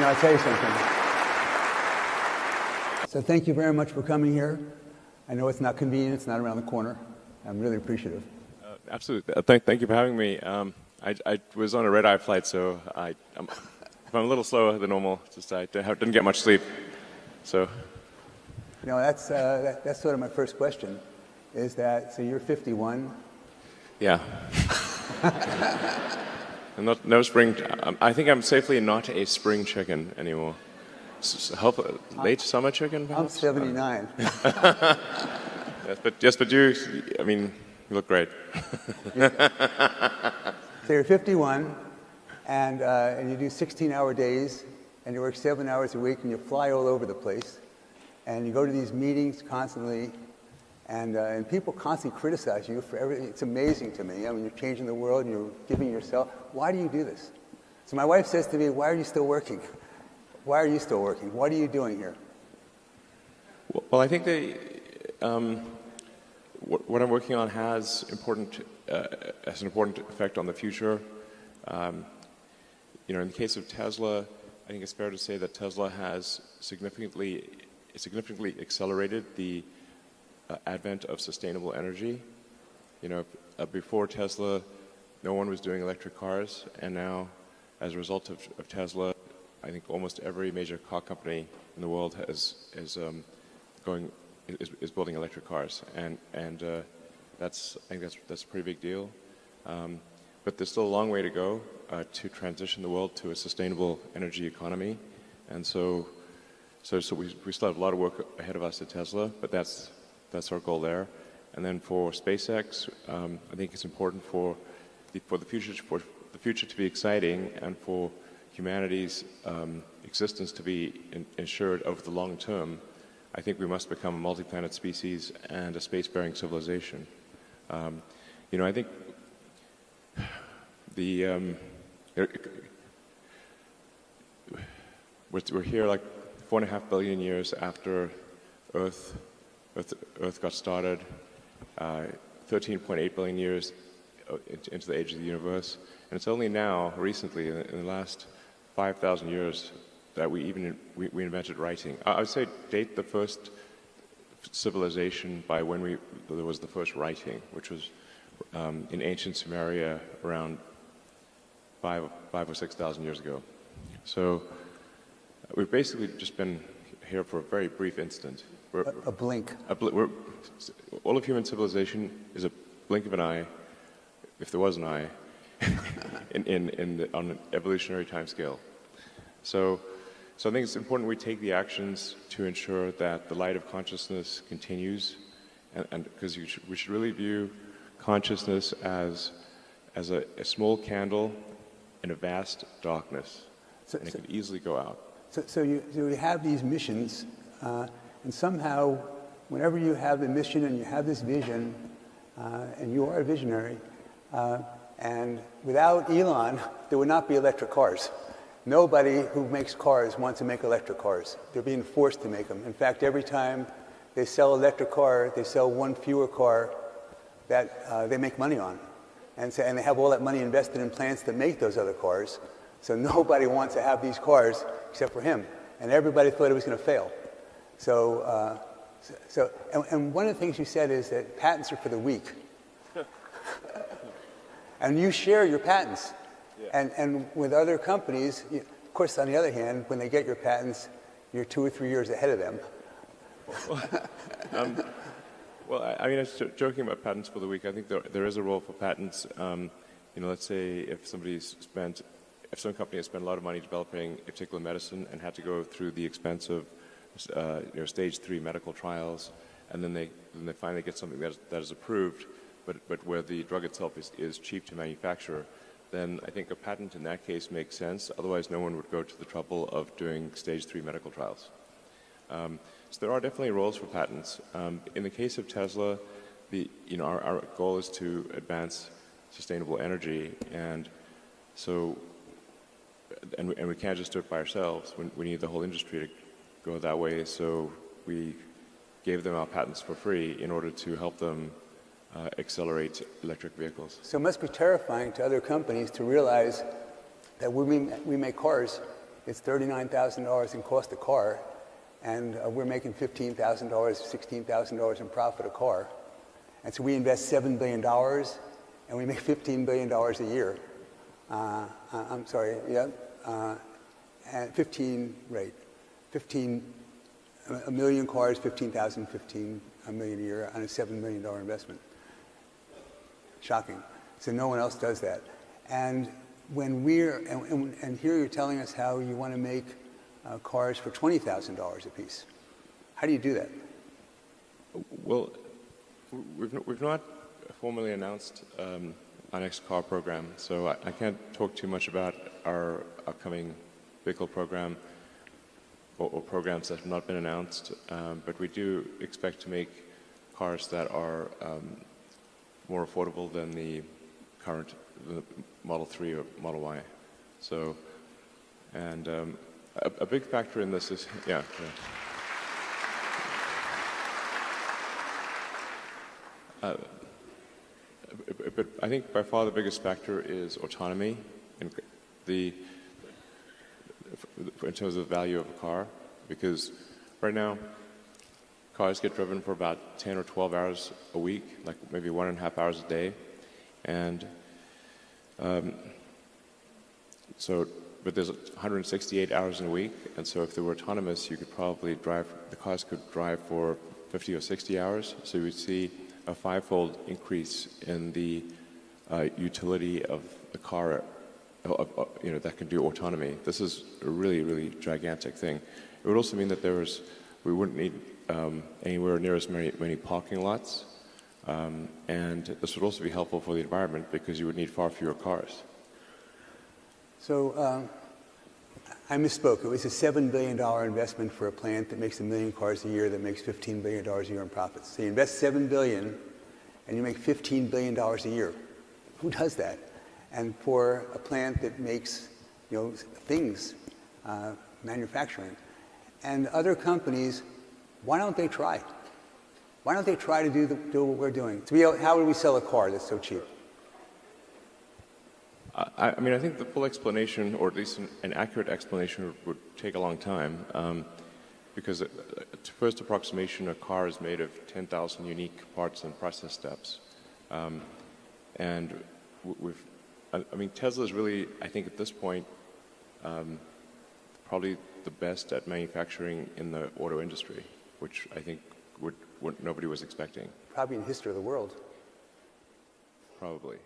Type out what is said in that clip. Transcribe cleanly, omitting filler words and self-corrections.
I'll tell you something. So thank you very much for coming here. I know it's not convenient. It's not around the corner. I'm really appreciative. Absolutely. Thank you for having me. I was on a red-eye flight, so I'm a little slower than normal. Just I didn't get much sleep. So. That's sort of my first question. Is that so? You're 51. Yeah. I'm no spring. I think I'm safely not a spring chicken anymore. Late summer chicken, perhaps? I'm 79. Yes, but you, I mean, you look great. So you're 51, and you do 16-hour days, and you work 7 hours a week, and you fly all over the place, and you go to these meetings constantly, and people constantly criticize you for everything. It's amazing to me. I mean, you're changing the world, and you're giving yourself. Why do you do this? So my wife says to me, why are you still working? Why are you still working? What are you doing here? Well, I think what I'm working on has an important effect on the future. In the case of Tesla, I think it's fair to say that Tesla has significantly accelerated the advent of sustainable energy. Before Tesla, no one was doing electric cars, and now, as a result of Tesla, I think almost every major car company in the world is building electric cars, and I think that's a pretty big deal. But there's still a long way to go to transition the world to a sustainable energy economy, and so we still have a lot of work ahead of us at Tesla, but that's our goal there. And then for SpaceX, I think it's important for the future to be exciting and for humanity's existence to be ensured over the long term. I think we must become a multi-planet species and a space-faring civilization. I think we're here like 4.5 billion years after Earth got started, 13.8 billion years into the age of the universe, and it's only now, recently, in the last 5,000 years, that we invented writing. I would say date the first civilization by when there was the first writing, which was in ancient Sumeria around 5 or 6,000 years ago. So we've basically just been here for a very brief instant. A blink. All of human civilization is a blink of an eye, if there was an eye, on an evolutionary time scale. So I think it's important we take the actions to ensure that the light of consciousness continues, and because we should really view consciousness as a small candle in a vast darkness, and it could easily go out. So you have these missions, and somehow, whenever you have the mission and you have this vision, and you are a visionary, and without Elon, there would not be electric cars. Nobody who makes cars wants to make electric cars. They're being forced to make them. In fact, every time they sell an electric car, they sell one fewer car that they make money on. And they have all that money invested in plants to make those other cars. So nobody wants to have these cars except for him. And everybody thought it was going to fail. And one of the things you said is that patents are for the weak. And you share your patents. Yeah. And with other companies, of course, on the other hand, when they get your patents, you're 2 or 3 years ahead of them. Well, I was joking about patents for the weak. I think there is a role for patents. Let's say if some company has spent a lot of money developing a particular medicine and had to go through the expense of stage 3 medical trials, and then they finally get something that is approved, but where the drug itself is cheap to manufacture, then I think a patent in that case makes sense. Otherwise, no one would go to the trouble of doing stage 3 medical trials. So there are definitely roles for patents. In the case of Tesla, our goal is to advance sustainable energy, and we can't just do it by ourselves. We need the whole industry to go that way. So we gave them our patents for free in order to help them accelerate electric vehicles. So it must be terrifying to other companies to realize that when we make cars, It's $39,000 in cost a car, and we're making $15,000, $16,000 in profit a car. And so we invest $7 billion, and we make $15 billion a year. I'm sorry, yeah, and 15, right, 15, a million cars, 15,000, 15 million a year on a $7 million investment. Shocking. So no one else does that. And when and here you're telling us how you want to make cars for $20,000 a piece. How do you do that? Well, we've not formally announced our next car program, so I can't talk too much about our upcoming vehicle program or programs that have not been announced, but we do expect to make cars that are more affordable than the current Model 3 or Model Y. So, and a big factor in this is, yeah. But I think by far the biggest factor is autonomy and in terms of the value of a car, because right now cars get driven for about 10 or 12 hours a week, like maybe 1.5 hours a day, and but there's 168 hours in a week, and so if they were autonomous, you could probably the cars could drive for 50 or 60 hours, so you would see a 5-fold increase in the utility of the car, that can do autonomy. This is a really, really gigantic thing. It would also mean that we wouldn't need anywhere near as many parking lots, and this would also be helpful for the environment because you would need far fewer cars. So I misspoke. It was a $7 billion investment for a plant that makes 1 million cars a year that makes $15 billion a year in profits. So you invest $7 billion and you make $15 billion a year. Who does that? And for a plant that makes things, manufacturing. And other companies, why don't they try? Why don't they try to do what we're doing? How would we sell a car that's so cheap? I mean, I think the full explanation, or at least an accurate explanation, would take a long time, because first approximation, a car is made of 10,000 unique parts and process steps, and Tesla is really, I think, at this point, probably the best at manufacturing in the auto industry, which I think what nobody was expecting. Probably in the history of the world. Probably.